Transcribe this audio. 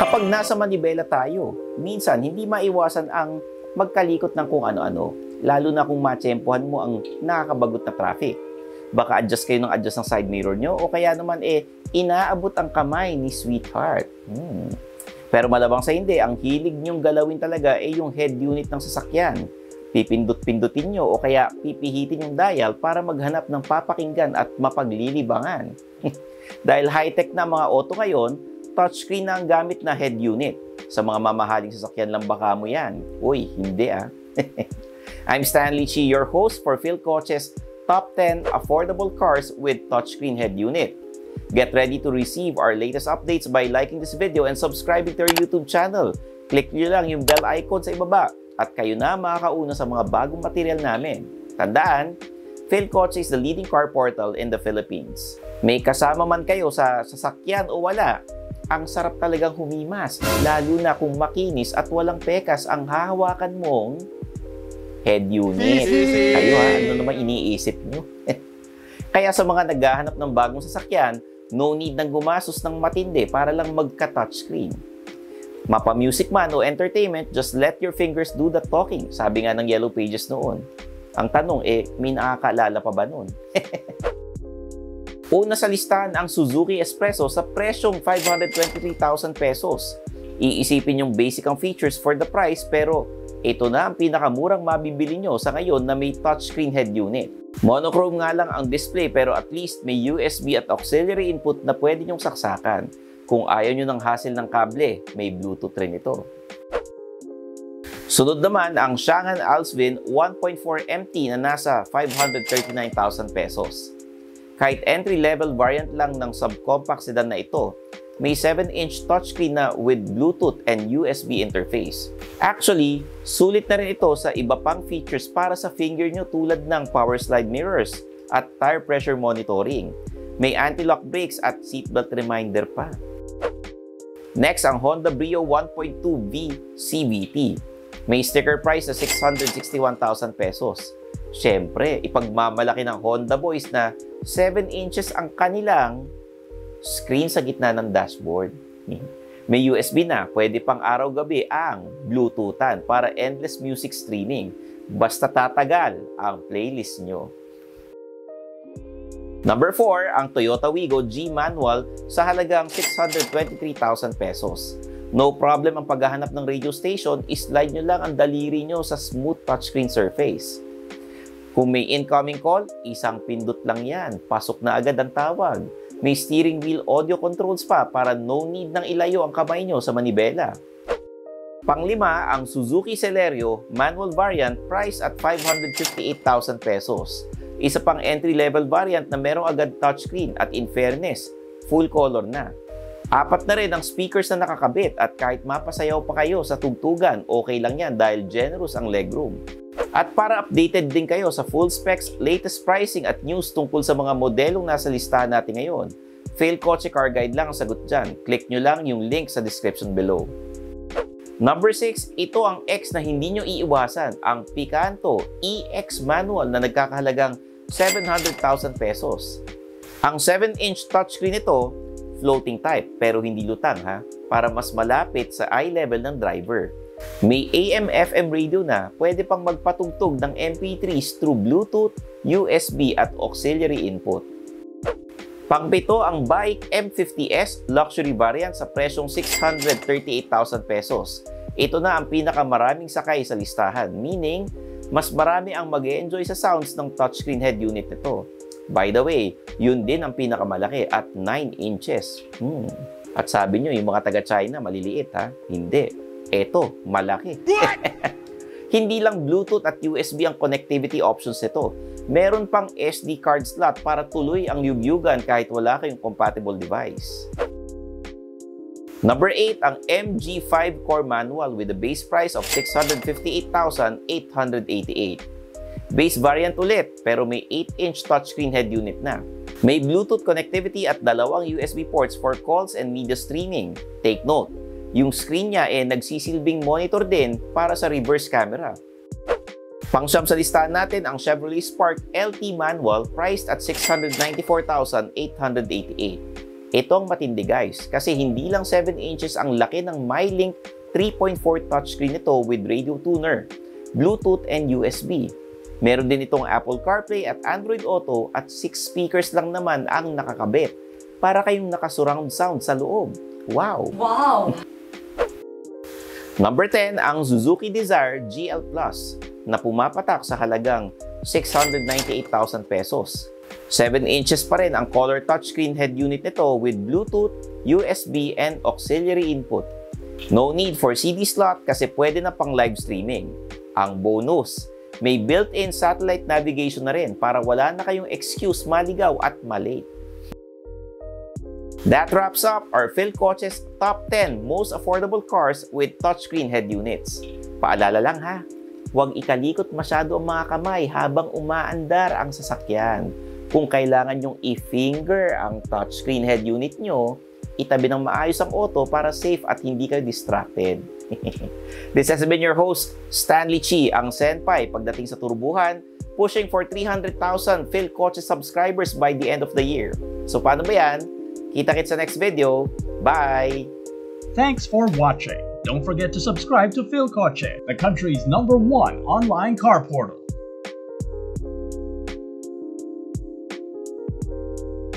Kapag nasa manibela tayo, minsan hindi maiwasan ang magkalikot ng kung ano-ano, lalo na kung matsempohan mo ang nakakabagot na traffic. Baka adjust kayo ng adjust ng side mirror nyo o kaya naman inaabot ang kamay ni sweetheart. Pero malabang sa hindi, ang hilig nyong galawin talaga yung head unit ng sasakyan. Pipindot-pindutin nyo o kaya pipihitin yung dial para maghanap ng papakinggan at mapaglilibangan. Dahil high-tech na mga auto ngayon, touchscreen na ang gamit na head unit. Sa mga mamahaling sasakyan lang baka mo yan. Uy, hindi I'm Stanley Chi, your host for PhilCoach's Top 10 Affordable Cars with Touchscreen Head Unit. Get ready to receive our latest updates by liking this video and subscribing to our YouTube channel. Click nyo lang yung bell icon sa ibaba at kayo na makakauna sa mga bagong material namin. Tandaan, PhilCoach is the leading car portal in the Philippines. May kasama man kayo sa sasakyan o wala, ang sarap talagang humimas, lalo na kung makinis at walang pekas ang hahawakan mong head unit. Kayo ano naman iniisip nyo? Kaya sa mga naghahanap ng bagong sasakyan, no need nang gumastos ng matindi para lang magka-touchscreen. Mapa-music man o entertainment, just let your fingers do the talking. Sabi nga ng Yellow Pages noon. Ang tanong, may nakakaalala pa ba noon? Una sa listahan ang Suzuki Espresso sa presyong 523,000 pesos. Iisipin yung basic ang features for the price pero ito na ang pinakamurang mabibili nyo sa ngayon na may touchscreen head unit. Monochrome nga lang ang display pero at least may USB at auxiliary input na pwede nyong saksakan. Kung ayaw nyo ng hassle ng kable, may Bluetooth rin ito. Sunod naman ang Changan Alsvin 1.4 MT na nasa 539,000 pesos. Kahit entry-level variant lang ng subcompact sedan na ito, may 7-inch touchscreen na with Bluetooth and USB interface. Actually, sulit na rin ito sa iba pang features para sa finger nyo tulad ng power slide mirrors at tire pressure monitoring. May anti-lock brakes at seatbelt reminder pa. Next, ang Honda Brio 1.2V CVT. May sticker price na 661,000 pesos. Siyempre, ipagmamalaki ng Honda Boys na 7 inches ang kanilang screen sa gitna ng dashboard. May USB na, pwede pang araw-gabi ang Bluetoothan para endless music streaming. Basta tatagal ang playlist nyo. Number 4, ang Toyota Wigo G Manual sa halagang 623,000 pesos. No problem ang paghahanap ng radio station, islide nyo lang ang daliri nyo sa smooth touchscreen surface. Kung may incoming call, isang pindot lang yan. Pasok na agad ang tawag. May steering wheel audio controls pa para no need nang ilayo ang kamay nyo sa manibela. Panglima, ang Suzuki Celerio manual variant priced at 558,000 pesos. Isa pang entry-level variant na merong agad touchscreen at in fairness, full color na. 4 na rin ang speakers na nakakabit at kahit mapasayaw pa kayo sa tugtugan, okay lang yan dahil generous ang legroom. At para updated din kayo sa full specs, latest pricing at news tungkol sa mga modelong nasa listahan natin ngayon, PhilCoach Car Guide lang ang sagot dyan. Click nyo lang yung link sa description below. Number 6, ito ang X na hindi nyo iiwasan, ang Picanto EX Manual na nagkakahalagang 700,000 pesos. Ang 7-inch touchscreen nito, floating type pero hindi lutang para mas malapit sa eye level ng driver. May AM/FM radio na, pwede pang magpatugtog ng MP3s through Bluetooth, USB at auxiliary input. Pang-pito ang Bike M50S luxury variant sa presyong 638,000 pesos. Ito na ang pinakamaraming sakay sa listahan, meaning mas marami ang mag-e-enjoy sa sounds ng touchscreen head unit nito. By the way, yun din ang pinakamalaki at 9 inches. At sabi nyo, yung mga taga-China maliliit Hindi. Eto, malaki. Hindi lang Bluetooth at USB ang connectivity options nito. Meron pang SD card slot para tuloy ang yugyugan kahit wala kayong compatible device. Number 8, ang MG5 Core Manual with a base price of 658,888. Base variant ulit, pero may 8-inch touchscreen head unit na. May Bluetooth connectivity at 2 USB ports for calls and media streaming. Take note, yung screen niya nagsisilbing monitor din para sa reverse camera. Pang-siyam sa listahan natin ang Chevrolet Spark LT Manual priced at 694,888. Ito ang matindi guys, kasi hindi lang 7 inches ang laki ng MyLink 3.4 touchscreen nito with radio tuner, Bluetooth and USB. Meron din itong Apple CarPlay at Android Auto at 6 speakers lang naman ang nakakabit para kayong nakasurround sound sa loob. Wow! Wow! Number 10, ang Suzuki Dzire GL Plus na pumapatak sa halagang 698,000 pesos. 7 inches pa rin ang color touchscreen head unit nito with Bluetooth, USB, and auxiliary input. No need for CD slot kasi pwede na pang live streaming. Ang bonus, may built-in satellite navigation na rin para wala na kayong excuse maligaw at malate. That wraps up our PhilCoche's top 10 most affordable cars with touchscreen head units. Paalala lang ha, huwag ikalikot masyado ang mga kamay habang umaandar ang sasakyan. Kung kailangan nyong i-finger ang touchscreen head unit nyo, itabi ng maayos ang auto para safe at hindi kayo distracted. This has been your host, Stanley Chi, ang senpai pagdating sa turbuhan, pushing for 300,000 PhilCoche subscribers by the end of the year. So paano ba yan? Kita-kits sa next video. Bye! Thanks for watching. Don't forget to subscribe to PhilCoche, the country's #1 online car portal.